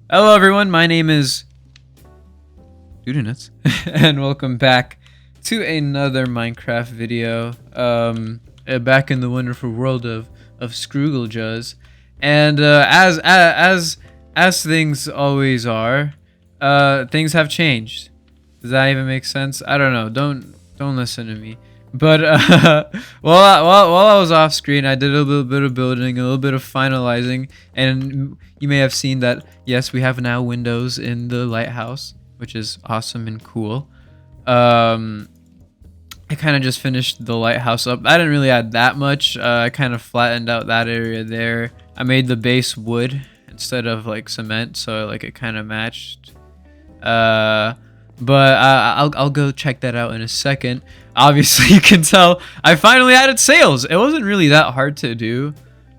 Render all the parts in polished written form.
Hello everyone, my name is Dudenuts, and welcome back to another Minecraft video. Back in the wonderful world of Scrooglejuz, and as things always are, things have changed. Does that even make sense? I don't know. Don't listen to me. But while I was off screen, I did a little bit of building, a little bit of finalizing, and you may have seen that yes, we have now windows in the lighthouse, which is awesome and cool. I kind of just finished the lighthouse up. I didn't really add that much. I kind of flattened out that area there. I made the base wood instead of like cement, so like it kind of matched. But I'll go check that out in a second. Obviously, you can tell I finally added sails. It wasn't really that hard to do.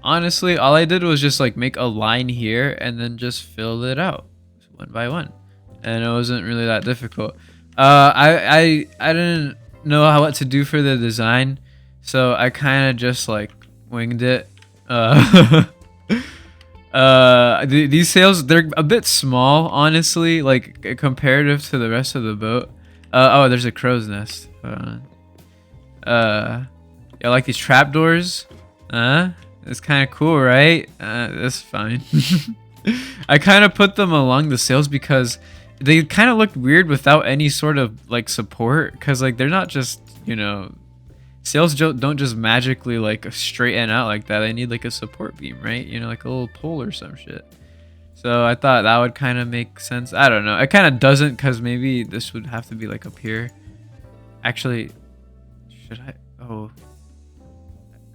Honestly, all I did was just like make a line here and then just fill it out one by one, and it wasn't really that difficult. I didn't know what to do for the design, so I kind of just like winged it. These sails, they're a bit small, honestly, like comparative to the rest of the boat. Oh, there's a crow's nest. Hold on. I like these trapdoors. It's kind of cool, right? That's fine. I kind of put them along the sails because they kind of looked weird without any sort of like support, because like they're not just, sails don't just magically like straighten out like that. They need like a support beam, right? Like a little pole or some shit. So I thought that would kind of make sense. I don't know. It kind of doesn't, because maybe this would have to be like up here. Actually, should I? Oh,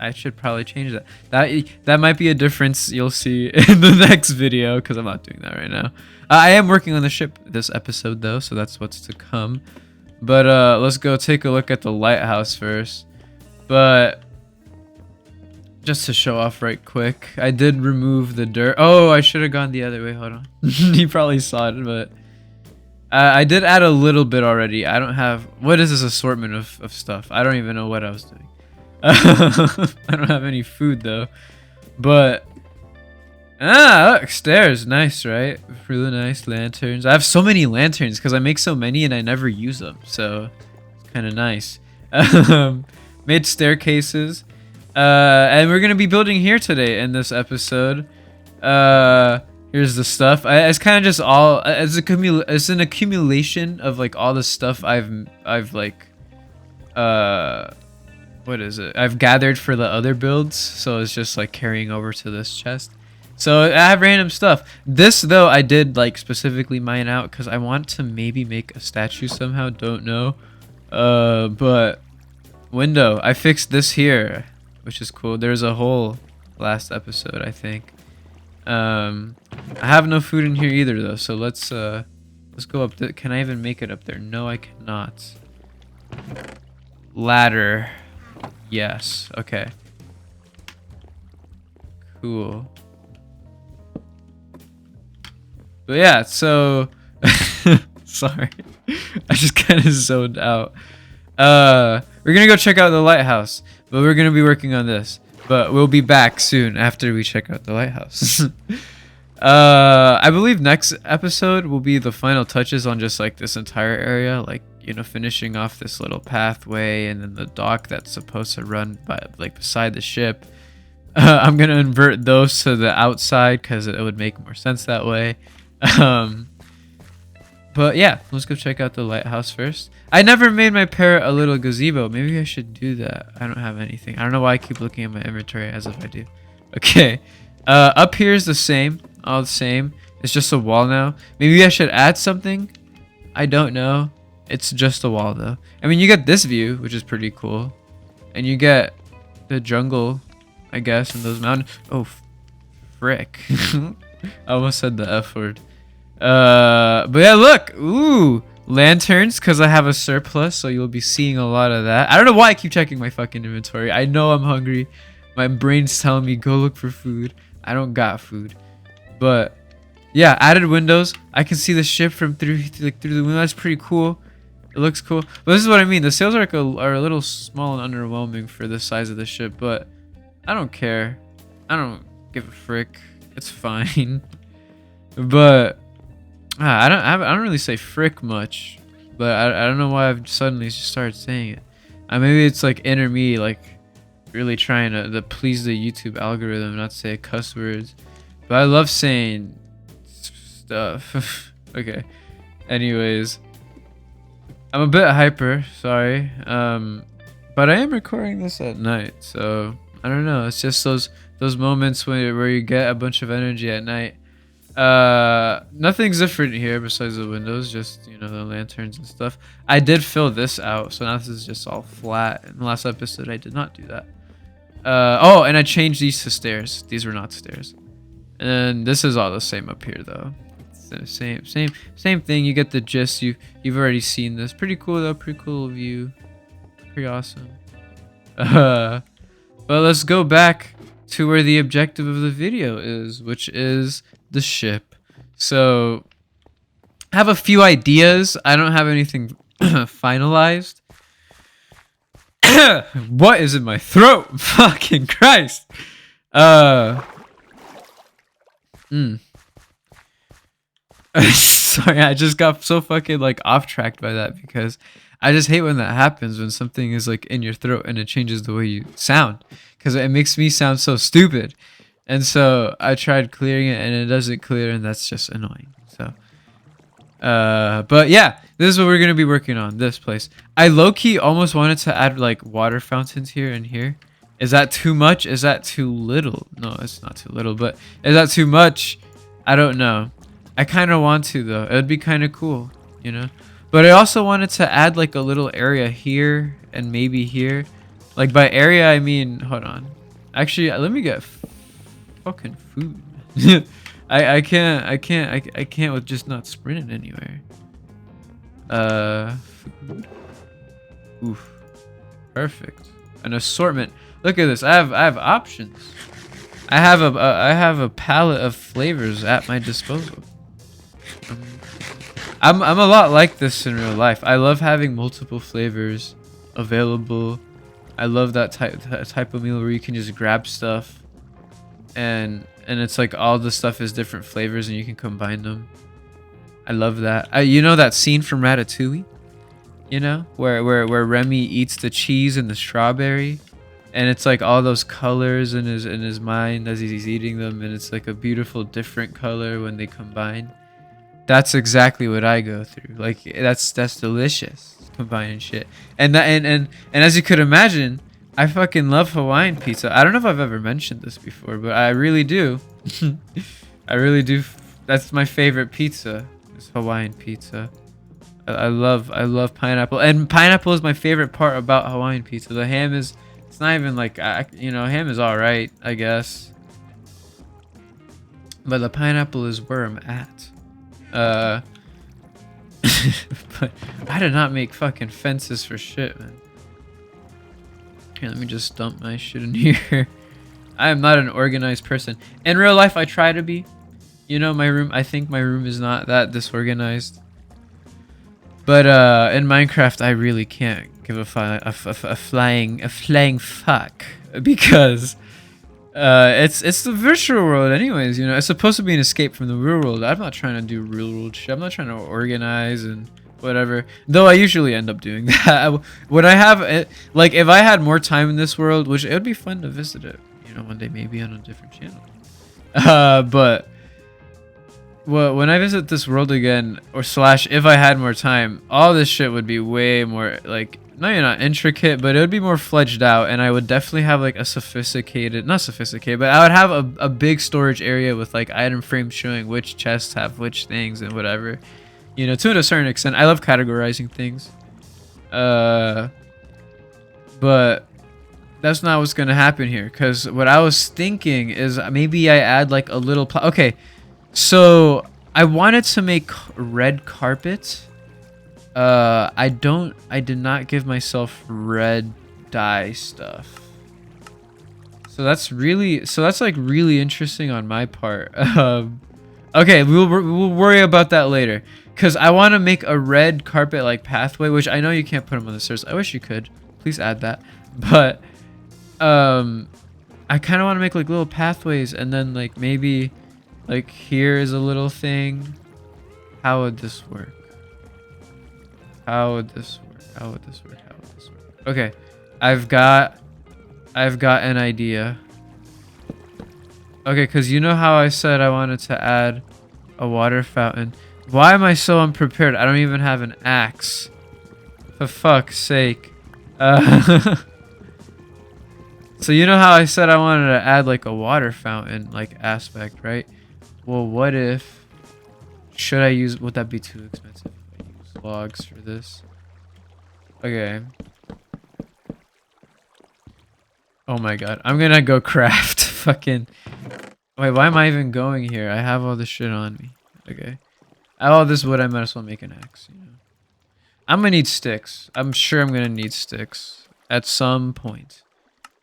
I should probably change that. That might be a difference you'll see in the next video, because I'm not doing that right now. I am working on the ship this episode though, so that's what's to come. But let's go take a look at the lighthouse first. But just to show off right quick, I did remove the dirt. Oh, I should have gone the other way. Hold on. You probably saw it, but I did add a little bit already. I don't have... What is this assortment of stuff? I don't even know what I was doing. I don't have any food, though. But... look, stairs. Nice, right? Really nice. Lanterns. I have so many lanterns because I make so many and I never use them. So, it's kind of nice. Made staircases. And we're gonna be building here today in this episode. Here's the stuff. It's kind of just all it's an accumulation of like all the stuff I've like what is it? I've gathered for the other builds, so it's just like carrying over to this chest. So I have random stuff. This though I did like specifically mine out because I want to maybe make a statue somehow. Don't know. But window. I fixed this here, which is cool. There's a hole last episode, I think. I have no food in here either though, so let's go up. Can I even make it up there? No, I cannot. Ladder. Yes. Okay. Cool. But yeah, so sorry. I just kind of zoned out. We're gonna go check out the lighthouse, but we're gonna be working on this. But we'll be back soon after we check out the lighthouse. I believe next episode will be the final touches on just like this entire area, like finishing off this little pathway and then the dock that's supposed to run by like beside the ship. I'm gonna invert those to the outside because it would make more sense that way. But yeah, let's go check out the lighthouse first. I never made my parrot a little gazebo. Maybe I should do that. I don't have anything. I don't know why I keep looking at my inventory as if I do. Okay. Up here is the same. All the same. It's just a wall now. Maybe I should add something. I don't know. It's just a wall though. I mean, you get this view, which is pretty cool. And you get the jungle, I guess, and those mountains. Oh, frick. I almost said the F word. But yeah, look. Ooh. Lanterns, because I have a surplus, so you'll be seeing a lot of that. I don't know why I keep checking my fucking inventory. I know I'm hungry. My brain's telling me go look for food. I don't got food. But yeah, added windows. I can see the ship from through the window. That's pretty cool. It looks cool. But this is what I mean. The sails are a little small and underwhelming for the size of the ship, but I don't care. I don't give a frick. It's fine. But I don't really say frick much, but I don't know why I've suddenly just started saying it. Maybe it's like inner me, like really trying to please the YouTube algorithm, not say cuss words. But I love saying stuff. Okay. Anyways, I'm a bit hyper, sorry. But I am recording this at night, so I don't know. It's just those moments where you get a bunch of energy at night. Nothing's different here besides the windows, just the lanterns and stuff. I did fill this out, so now this is just all flat. In the last episode I did not do that. Oh, and I changed these to stairs. These were not stairs. And this is all the same up here though. It's the same thing. You get the gist. You've already seen this. Pretty cool though, pretty cool view. Pretty awesome. But let's go back to where the objective of the video is, which is the ship. So I have a few ideas. I don't have anything finalized. What is in my throat? Fucking Christ. Sorry, I just got so fucking like off track by that because I just hate when that happens, when something is like in your throat and it changes the way you sound, because it makes me sound so stupid. And so I tried clearing it and it doesn't clear, and that's just annoying. So but yeah, this is what we're gonna be working on, this place. I low-key almost wanted to add like water fountains here and here. Is that too much? Is that too little? No, it's not too little, but is that too much? I don't know. I kind of want to though. It would be kind of cool, But I also wanted to add like a little area here and maybe here. Like by area, I mean, hold on. Actually, let me get fucking food. I can't with just not sprinting anywhere. Food. Oof. Perfect. An assortment. Look at this. I have options. I have a palette of flavors at my disposal. I'm a lot like this in real life. I love having multiple flavors available. I love that type of meal where you can just grab stuff and it's like all the stuff is different flavors and you can combine them. I love that. You know that scene from Ratatouille? Where Remy eats the cheese and the strawberry, and it's like all those colors in his mind as he's eating them, and it's like a beautiful different color when they combine. That's exactly what I go through. Like that's delicious, combining shit. And as you could imagine, I fucking love Hawaiian pizza. I don't know if I've ever mentioned this before, but I really do. I really do. That's my favorite pizza. Is Hawaiian pizza. I love pineapple, and pineapple is my favorite part about Hawaiian pizza. The ham is, it's not even like, ham is all right, I guess. But the pineapple is where I'm at. But I did not make fucking fences for shit, man. Here, let me just dump my shit in here. I am not an organized person. In real life, I try to be. My room, I think my room is not that disorganized. But in Minecraft, I really can't give a flying fuck, because it's the virtual world anyways. It's supposed to be an escape from the real world. I'm not trying to do real world shit. I'm not trying to organize and whatever, though I usually end up doing that. When I have like, if I had more time in this world, which it would be fun to visit it, one day, maybe on a different channel. But well, when I visit this world again, or slash if I had more time, all this shit would be way more, like, not intricate, but it would be more fledged out, and I would definitely have like a not sophisticated, but I would have a big storage area with like item frames showing which chests have which things and whatever. To a certain extent, I love categorizing things. But that's not what's gonna happen here, because what I was thinking is maybe I add like a little okay. So I wanted to make red carpet. I did not give myself red dye stuff. So that's like really interesting on my part. Okay, we'll worry about that later, because I want to make a red carpet like pathway, which I know you can't put them on the stairs. I wish you could. Please add that. But I kind of want to make like little pathways, and then like maybe like here is a little thing, How would this work? How would this work? How would this work? How would this work? Okay, I've got an idea. Okay, because you know how I said I wanted to add a water fountain. Why am I so unprepared? I don't even have an axe. For fuck's sake. So you know how I said I wanted to add like a water fountain like aspect, right? Well, what if... Should I use... Would that be too expensive if I use logs for this? Okay. Oh my god. I'm gonna go craft fucking... Wait, why am I even going here? I have all this shit on me. Okay. I have all this wood, I might as well make an axe, you know? I'm gonna need sticks. I'm sure I'm gonna need sticks at some point.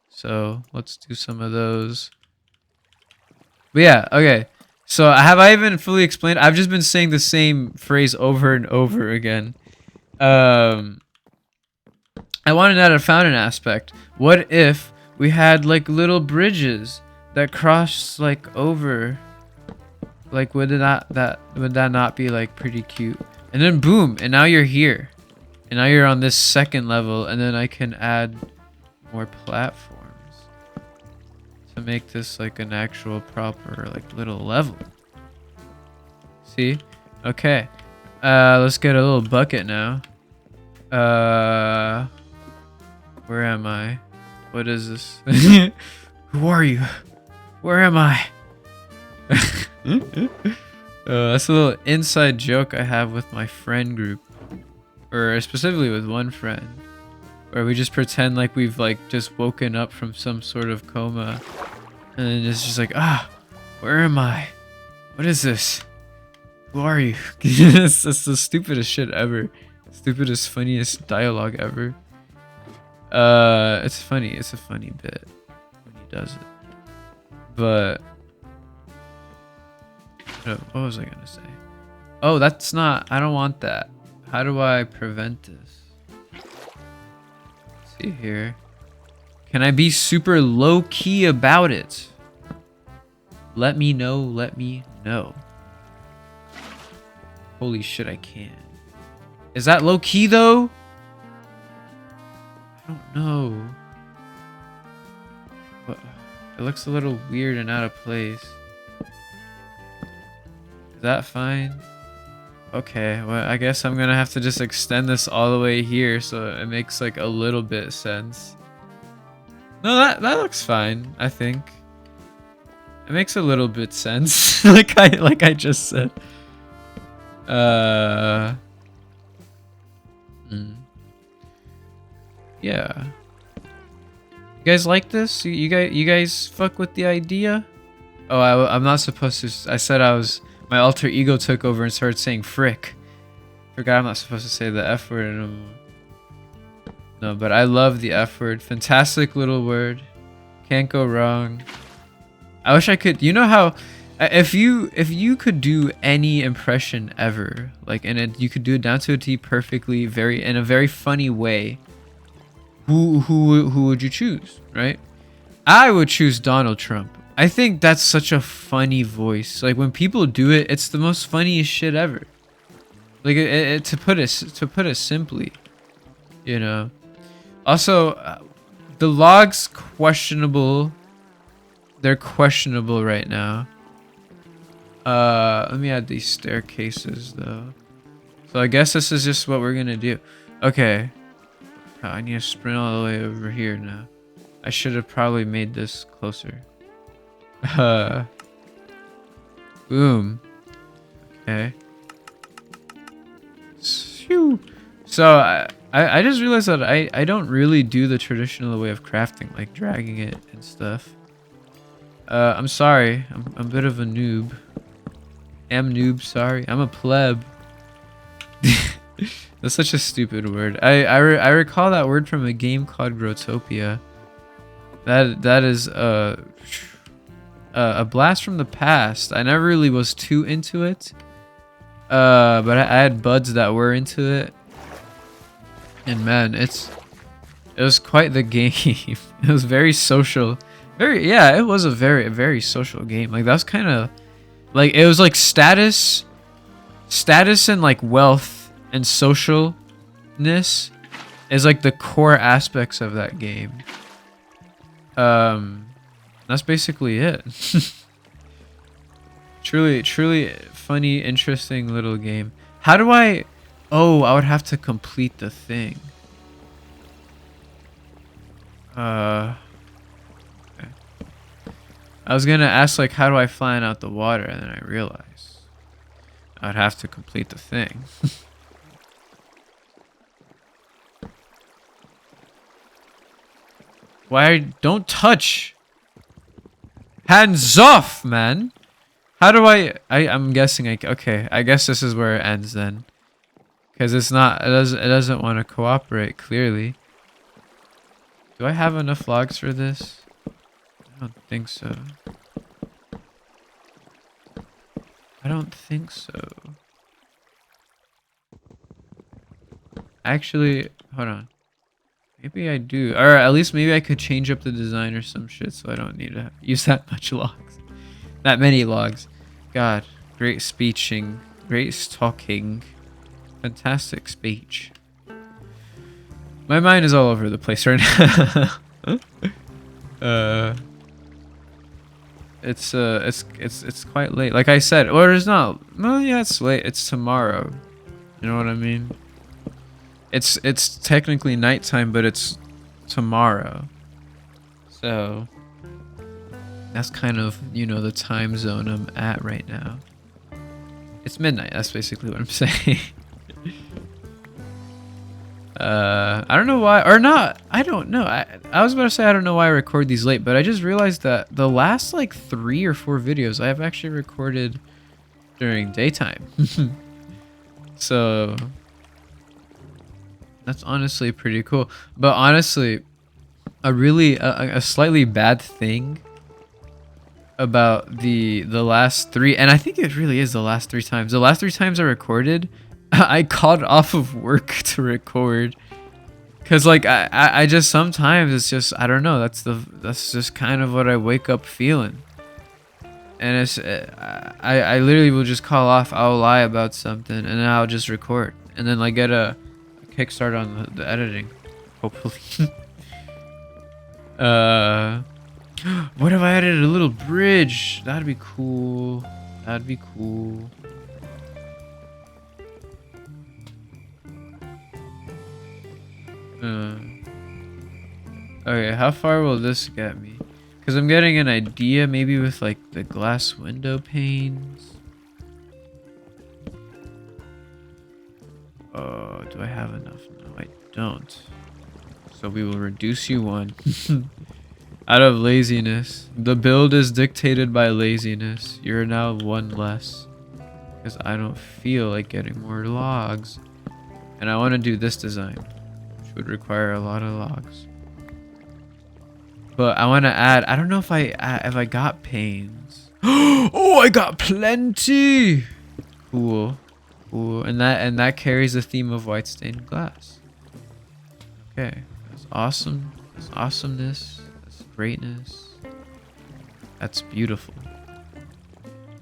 So let's do some of those. But yeah, okay. So have I even fully explained? I've just been saying the same phrase over and over again. I wanted to add a fountain aspect. What if we had like little bridges that cross like over? Like would that not be like pretty cute? And then boom, and now you're here. And now you're on this second level, and then I can add more platforms to make this like an actual proper like little level. See? Okay. Let's get a little bucket now. Where am I? What is this? Who are you? Where am I? That's a little inside joke I have with my friend group, or specifically with one friend, where we just pretend like we've like just woken up from some sort of coma, and then it's just like, where am I? What is this? Who are you? It's the stupidest shit ever. Stupidest, funniest dialogue ever. It's funny. It's a funny bit when he does it. But what was I gonna say? Oh, that's not. I don't want that. How do I prevent this? Let's see here. Can I be super low key about it? Let me know. Let me know. Holy shit, I can. Is that low key though? I don't know. But it looks a little weird and out of place. Is that fine? Okay, well, I guess I'm gonna have to just extend this all the way here so it makes like a little bit sense. No, that looks fine, I think. It makes a little bit sense, like I just said. Yeah. You guys like this? You guys fuck with the idea? Oh, I'm not supposed to. I said I was. My alter ego took over and started saying frick. Forgot I'm not supposed to say the F word anymore. No, but I love the F word. Fantastic little word. Can't go wrong. I wish I could. You know how, if you could do any impression ever, like, and you could do it down to a T perfectly, in a very funny way. Who would you choose, right? I would choose Donald Trump. I think that's such a funny voice. Like when people do it, it's the most funniest shit ever. Like to put it simply, you know. Also, the logs questionable. They're questionable right now. Let me add these staircases though. So I guess this is just what we're gonna do. Okay. Oh, I need to sprint all the way over here now. I should have probably made this closer. Boom. Okay. So I just realized that I don't really do the traditional way of crafting, like dragging it and stuff. I'm sorry. I'm a bit of a noob. Noob, sorry. I'm a pleb. That's such a stupid word. I recall that word from a game called Growtopia. That is a blast from the past. I never really was too into it. But I had buds that were into it. And man, it was quite the game. It was very social. It was a very social game. Like that was kind of like, it was like status status and like wealth and socialness is like the core aspects of that game. That's basically it. Truly funny, interesting little game. How do I... Oh, I would have to complete the thing. Okay. I was gonna ask, like, how do I find out the water? And then I realized I'd have to complete the thing. Why? Don't touch! Hands off, man! How do I'm guessing, okay, I guess this is where it ends then. Because it's not, it doesn't want to cooperate, clearly. Do I have enough logs for this? I don't think so. I don't think so. Actually, hold on. Maybe I do. Or at least maybe I could change up the design or some shit so I don't need to use that much logs. That many logs. God, great speeching. Great talking. Fantastic speech. My mind is all over the place right now. It's quite late. Like I said, or it's not. Well, yeah, it's late. It's tomorrow. You know what I mean? It's technically nighttime, but it's tomorrow. So that's kind of, you know, the time zone I'm at right now. It's midnight. That's basically what I'm saying. I don't know why, or not. I don't know. I was about to say I don't know why I record these late, but I just realized that the last like 3 or 4 videos I have actually recorded during daytime. So that's honestly pretty cool. But honestly, a slightly bad thing about the last 3, and I think it really is the last 3 times. The last 3 times I recorded, I called off of work to record, cause like I just sometimes it's just, I don't know, that's just kind of what I wake up feeling, and it's I literally will just call off. I'll lie about something and then I'll just record and then like get a kickstart on the editing, hopefully. What if I added a little bridge? That'd be cool. That'd be cool. Okay, how far will this get me? Because I'm getting an idea, maybe with like the glass window panes. Oh, do I have enough? No, I don't. So we will reduce you 1. Out of laziness. The build is dictated by laziness. You're now 1 less. Because I don't feel like getting more logs. And I want to do this design, which would require a lot of logs. But I want to add, I don't know if I got panes. Oh, I got plenty. Cool. Cool. And that carries the theme of white stained glass. Okay. That's awesome. That's awesomeness. That's greatness. That's beautiful.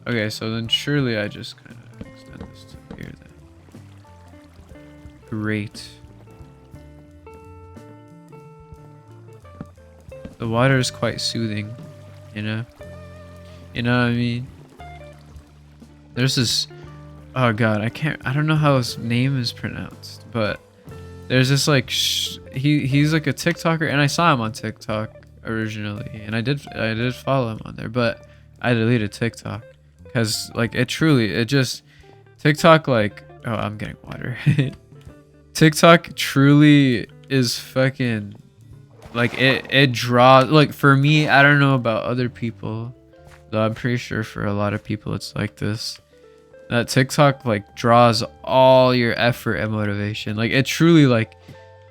Okay, so then surely I just kind of extend this to here then. Great. The water is quite soothing, you know? You know what I mean? There's this... Oh god, I don't know how his name is pronounced, but there's this like... he's like a TikToker, and I saw him on TikTok originally, and I did follow him on there, but I deleted TikTok. Because, like, it just... TikTok, like... Oh, I'm getting water. TikTok truly is fucking... Like, it draws... Like, for me, I don't know about other people, though I'm pretty sure for a lot of people it's like this. That TikTok, like, draws all your effort and motivation. Like, it truly, like...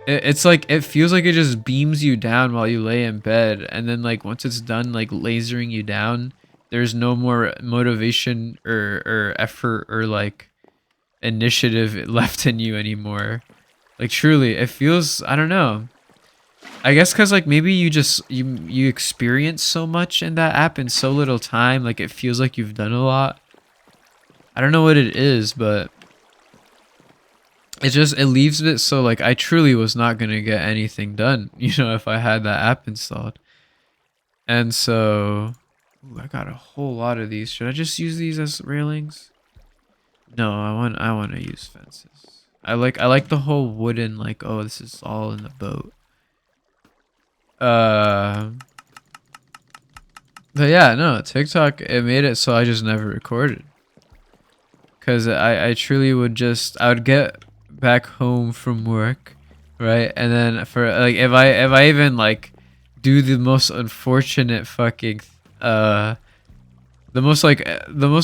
It's like, it feels like it just beams you down while you lay in bed. And then, like, once it's done, like, lasering you down, there's no more motivation or effort or, like, initiative left in you anymore. Like, truly, it feels... I don't know. I guess because, like, maybe you just... You experience so much in that app in so little time. Like, it feels like you've done a lot. I don't know what it is, but it leaves it so like I truly was not gonna get anything done, if I had that app installed. And so, ooh, I got a whole lot of these. Should I just use these as railings? No, I want to use fences. I like the whole wooden, like, oh, this is all in the boat. Uh, but yeah, no, TikTok, it made it so I just never recorded. Cause I truly I would get back home from work, right? And then for like if I even like do the most unfortunate fucking the most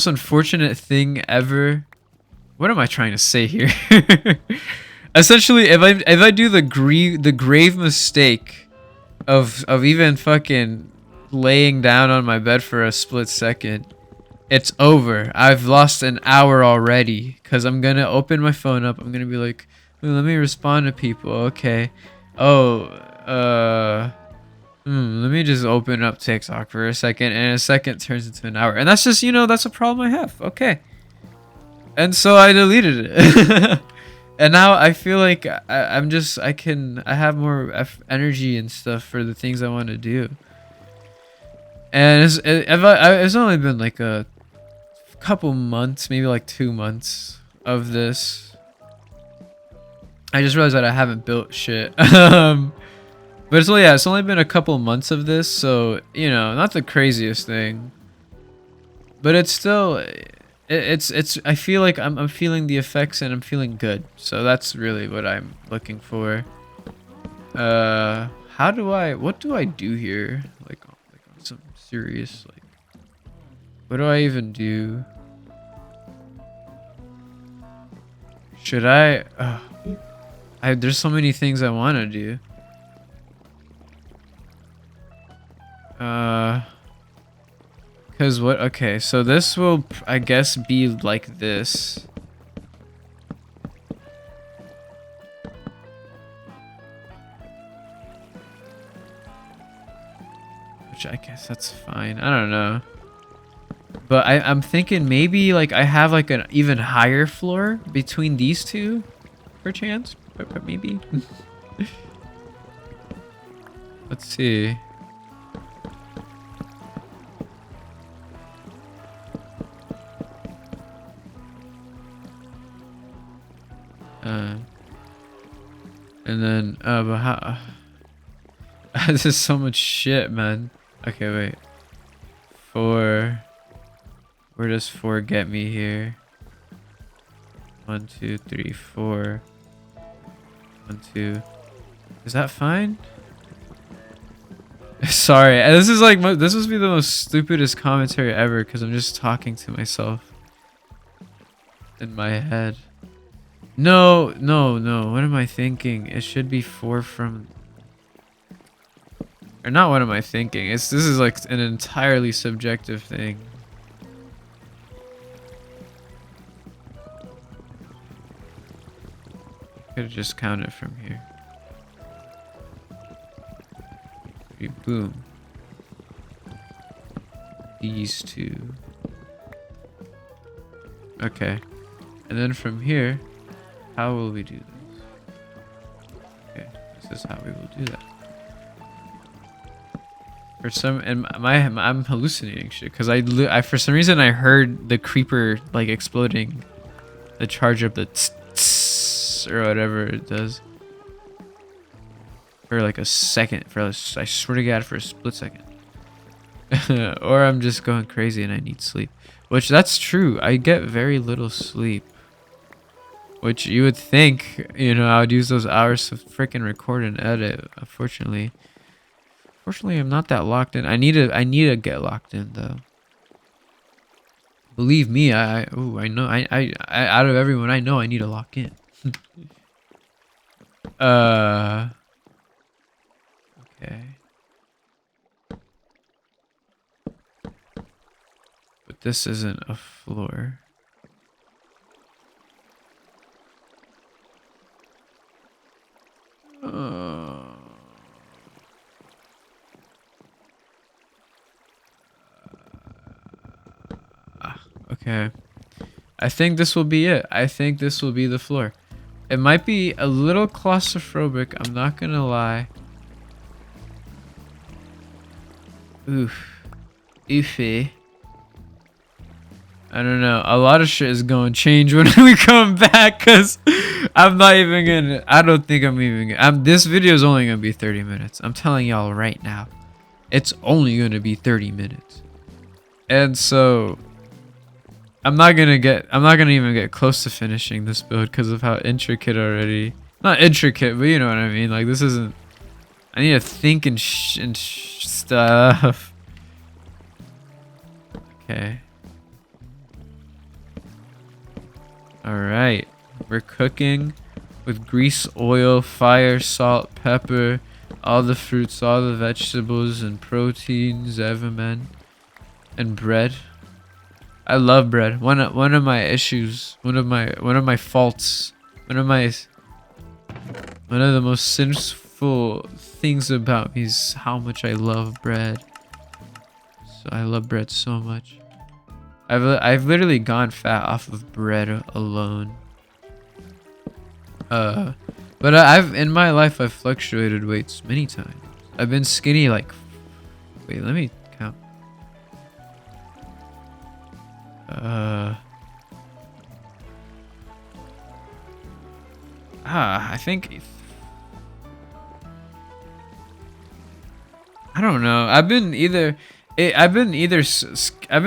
unfortunate thing ever. What am I trying to say here? Essentially, if I do the grave mistake of even fucking laying down on my bed for a split second, it's over. I've lost an hour already because I'm gonna open my phone up. I'm gonna be like, "Ooh, let me respond to people. Okay. Oh, let me just open up TikTok for a second, and a second turns into an hour. And that's just, that's a problem I have. Okay. And so I deleted it. And now I feel like I have more energy and stuff for the things I want to do. And it's only been like a couple months, maybe like 2 months of this. I just realized that I haven't built shit. But it's only been a couple months of this, so not the craziest thing. But it's still, it's. I feel like I'm feeling the effects and I'm feeling good. So that's really what I'm looking for. What do I do here? Like on some serious, like, what do I even do? Should I? There's so many things I want to do. Cause what? Okay, so this will, I guess, be like this. Which I guess that's fine. I don't know. But I'm thinking maybe like I have like an even higher floor between these two, perchance. But maybe. Let's see. And then, but how? This is so much shit, man. Okay, wait. Where does 4 get me here? 1, 2, 3, 4. 1, 2. Is that fine? Sorry, this is like this must be the most stupidest commentary ever because I'm just talking to myself in my head. No. What am I thinking? It should be 4 from. Or not. What am I thinking? This is like an entirely subjective thing. Could just count it from here. Boom. These two. Okay. And then from here, how will we do this? Okay, this is how we will do that. For some, and I'm hallucinating shit because I for some reason I heard the creeper like exploding, the charge up the or whatever it does. For like a second, I swear to God, for a split second. Or I'm just going crazy and I need sleep. Which, that's true. I get very little sleep. Which you would think, I would use those hours to freaking record and edit. Unfortunately, I'm not that locked in. I need to get locked in though. Believe me, I know. I out of everyone I know, I need to lock in. Okay. But this isn't a floor. Okay. I think this will be it. I think this will be the floor. It might be a little claustrophobic, I'm not gonna lie. Oof. Oofy. I don't know. A lot of shit is going to change when we come back, because I'm not even gonna... I don't think I'm even gonna... this video is only gonna be 30 minutes. I'm telling y'all right now. It's only gonna be 30 minutes. And so... I'm not gonna even get close to finishing this build because of how intricate already. Not intricate, but you know what I mean. Like, this isn't... I need to think and stuff. Okay. Alright. We're cooking with grease, oil, fire, salt, pepper, all the fruits, all the vegetables, and proteins, everman, and bread. I love bread. One of my issues, one of my faults, one of the most sinful things about me is how much I love bread. So I love bread so much. I've literally gone fat off of bread alone. But in my life I've fluctuated weights many times. I've been skinny like, wait, let me count. I think, I don't know. I've been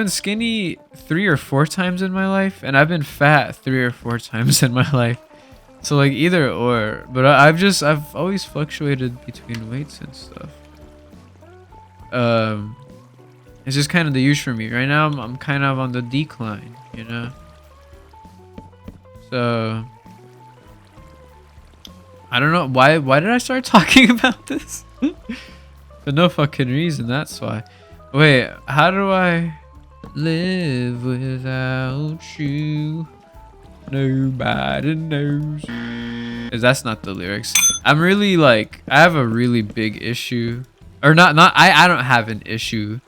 skinny 3 or 4 times in my life, and I've been fat 3 or 4 times in my life. So like either or, but I've always fluctuated between weights and stuff. It's just kind of the use for me right now. I'm kind of on the decline, you know. So I don't know why did I start talking about this? For no fucking reason, that's why. Wait, how do I live without you? Nobody knows. That's not the lyrics. I'm really like, I have a really big issue. Or I don't have an issue.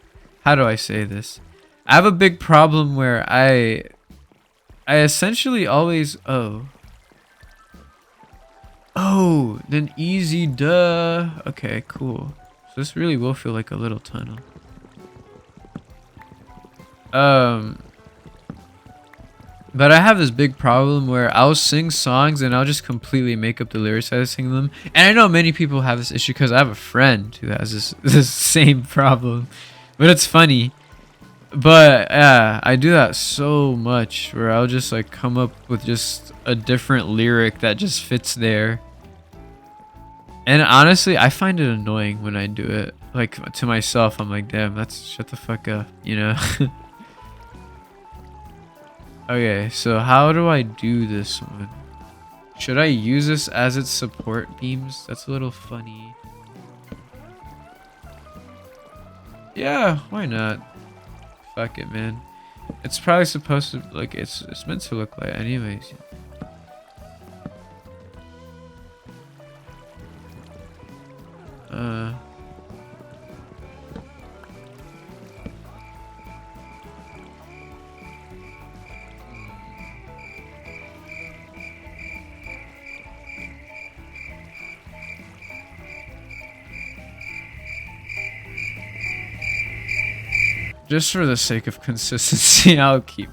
How do I say this? I have a big problem where I essentially always, oh, then easy, duh. Okay, cool. So this really will feel like a little tunnel. But I have this big problem where I'll sing songs and I'll just completely make up the lyrics as I sing them. And I know many people have this issue because I have a friend who has this same problem. But it's funny. But yeah, I do that so much where I'll just like come up with just a different lyric that just fits there. And honestly, I find it annoying when I do it. Like, to myself, I'm like, damn, shut the fuck up, you know? Okay, so how do I do this one? Should I use this as its support beams? That's a little funny. Yeah, why not? Fuck it, man. It's probably supposed to, like, it's meant to look like anyways. Just for the sake of consistency, I'll put.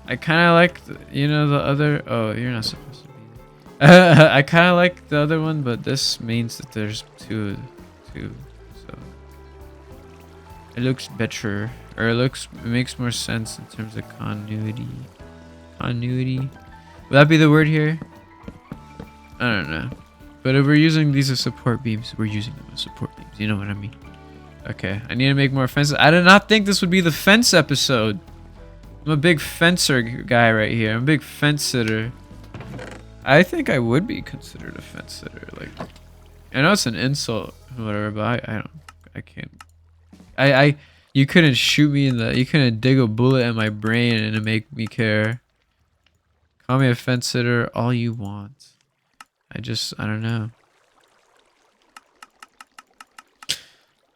I kind of like, you know, the other. Oh, you're not supposed to be. I kind of like the other one, but this means that there's two. So it looks better, or it makes more sense in terms of continuity. Continuity. Would that be the word here? I don't know. But if we're using these as support beams, we're using them as support beams. You know what I mean? Okay, I need to make more fences. I did not think this would be the fence episode. I'm a big fencer guy right here. I'm a big fence sitter. I think I would be considered a fence sitter. Like, I know it's an insult, whatever, but I can't. You couldn't shoot me you couldn't dig a bullet in my brain and make me care. Call me a fence sitter all you want. I don't know.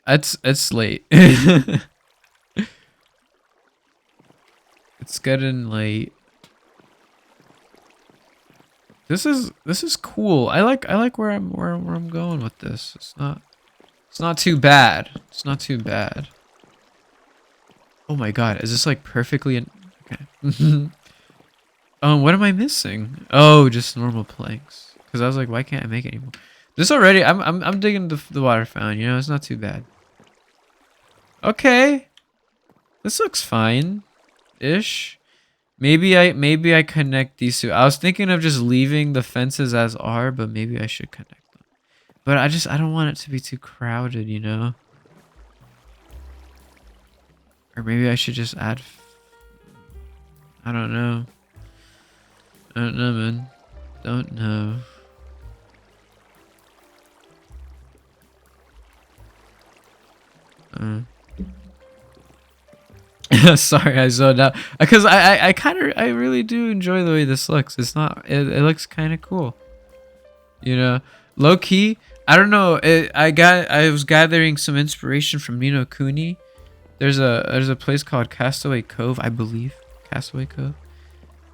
It's late. It's getting late. This is cool. I like where I'm going with this. It's not too bad. It's not too bad. Oh my god, is this like perfectly in okay. What am I missing? Oh, just normal planks. Cause I was like, why can't I make any more? This already I'm digging the water fountain, you know, it's not too bad. Okay. This looks fine. Ish. Maybe I connect these two. I was thinking of just leaving the fences as are, but maybe I should connect them. But I don't want it to be too crowded, you know? Or maybe I should just add I don't know. I don't know, man. Don't know. Sorry, I zoned out because I really do enjoy the way this looks. It's not it looks kind of cool, you know. Low key, I don't know. I was gathering some inspiration from Ni no Kuni. There's a place called Castaway Cove, I believe. Castaway Cove.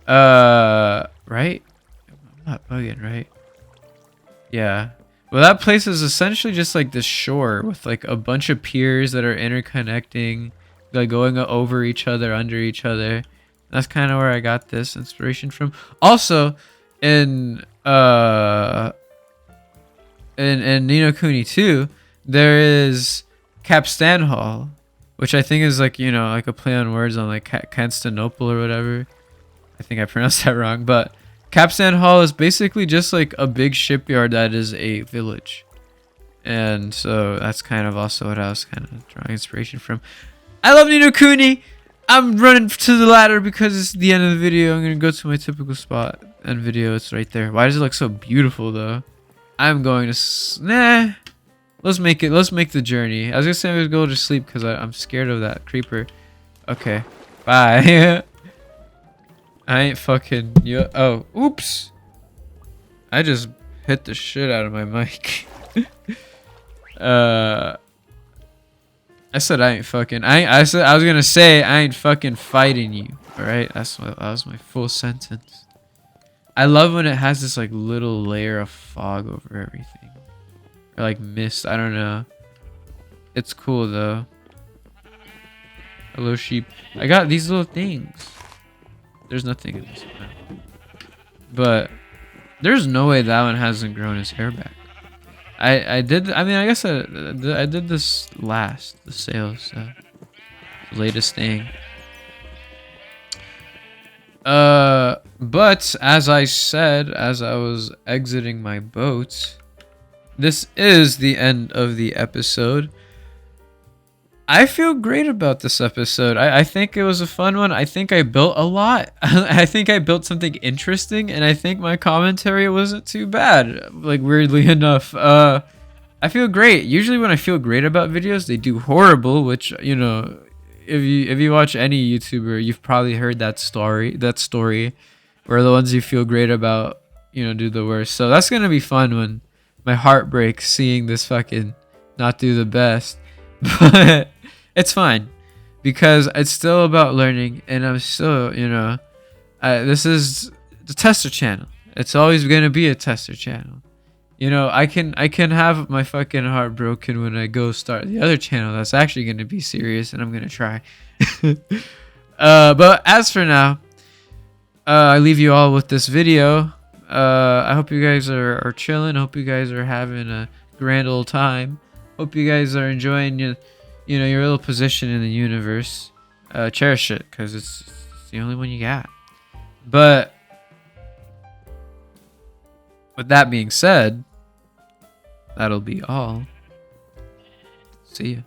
Right? I'm not bugging, right? Yeah. Well, that place is essentially just like the shore with like a bunch of piers that are interconnecting, like going over each other, under each other. That's kind of where I got this inspiration from. Also, in Ni no Kuni 2, there is Capstan Hall, which I think is like, you know, like a play on words on like Constantinople or whatever. I think I pronounced that wrong, but Capstan Hall is basically just like a big shipyard that is a village. And so that's kind of also what I was kind of drawing inspiration from. I love Ni no Kuni! I'm running to the ladder because it's the end of the video. I'm going to go to my typical spot and video. It's right there. Why does it look so beautiful though? I'm going to... Nah. Let's make the journey. I was going to say I'm going to go to sleep because I'm scared of that creeper. Okay. Bye. I ain't fucking you. Oh, oops. I just hit the shit out of my mic. I said I ain't fucking. I said I was gonna say I ain't fucking fighting you. All right, that was my full sentence. I love when it has this like little layer of fog over everything, or like mist. I don't know. It's cool though. Hello sheep. I got these little things. There's nothing in this one. But there's no way that one hasn't grown his hair back. I did. I mean, I guess I did this last, the sales, latest thing. But as I said, as I was exiting my boat, this is the end of the episode. I feel great about this episode. I think it was a fun one. I think I built a lot. I think I built something interesting, and I think my commentary wasn't too bad. Like, weirdly enough. I feel great. Usually when I feel great about videos, they do horrible, which, you know, if you watch any YouTuber, you've probably heard that story where the ones you feel great about, you know, do the worst. So that's gonna be fun when my heart breaks seeing this fucking not do the best. But it's fine because it's still about learning, and I'm still, you know, this is the tester channel. It's always gonna be a tester channel. You know, I can have my fucking heart broken when I go start the other channel that's actually gonna be serious, and I'm gonna try. But as for now, I leave you all with this video. I hope you guys are chilling. Hope you guys are having a grand old time. Hope you guys are enjoying your little position in the universe. Cherish it, because it's the only one you got. But with that being said, that'll be all. See ya.